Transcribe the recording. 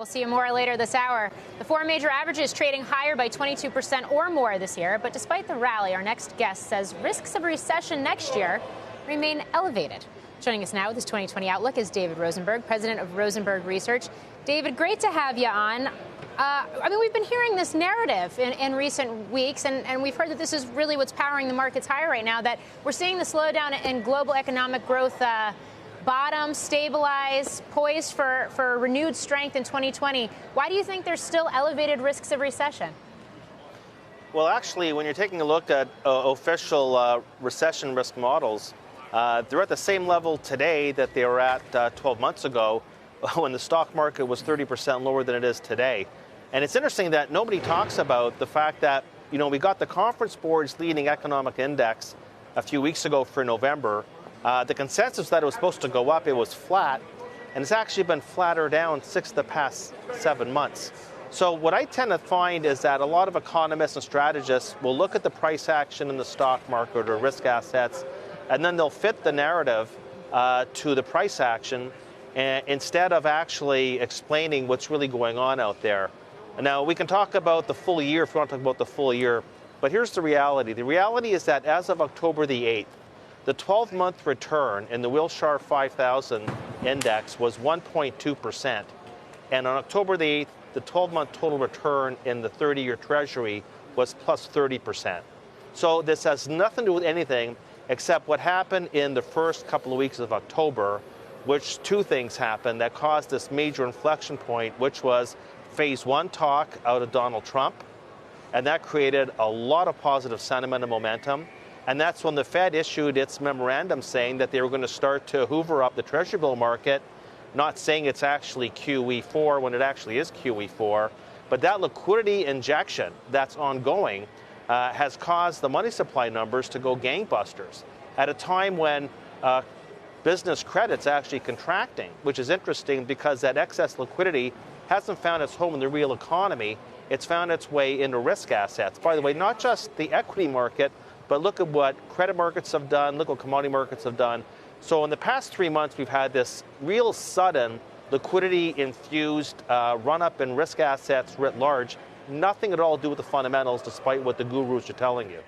We'll see you more later this hour. The four major averages trading higher by 22% or more this year. But despite the rally, our next guest says risks of a recession next year remain elevated. Joining us now with his 2020 outlook is David Rosenberg, president of Rosenberg Research. David, great to have you on. We've been hearing this narrative in recent weeks, and we've heard that this is really what's powering the markets higher right now, that we're seeing the slowdown in global economic growth bottom, stabilize, poised for renewed strength in 2020. Why do you think there's still elevated risks of recession? Well, actually, when you're taking a look at official recession risk models, they're at the same level today that they were at 12 months ago when the stock market was 30% lower than it is today. And it's interesting that nobody talks about the fact that, we got the Conference Board's leading economic index a few weeks ago for November. The consensus that it was supposed to go up, it was flat, and it's actually been flatter down 6 of the past 7 months. So what I tend to find is that a lot of economists and strategists will look at the price action in the stock market or risk assets, and then they'll fit the narrative to the price action instead of actually explaining what's really going on out there. Now, we can talk about the full year if you want to talk about the full year, but here's the reality. The reality is that as of October the 8th, the 12-month return in the Wilshire 5000 index was 1.2%. And on October the 8th, the 12-month total return in the 30-year Treasury was plus 30%. So this has nothing to do with anything except what happened in the first couple of weeks of October, which two things happened that caused this major inflection point, which was phase one talk out of Donald Trump. And that created a lot of positive sentiment and momentum. And that's when the Fed issued its memorandum saying that they were going to start to hoover up the Treasury bill market, not saying it's actually QE4 when it actually is QE4. But that liquidity injection that's ongoing has caused the money supply numbers to go gangbusters at a time when business credit's actually contracting, which is interesting because that excess liquidity hasn't found its home in the real economy. It's found its way into risk assets. By the way, not just the equity market, but look at what credit markets have done, look what commodity markets have done. So in the past 3 months, we've had this real sudden liquidity-infused run-up in risk assets writ large, nothing at all to do with the fundamentals, despite what the gurus are telling you.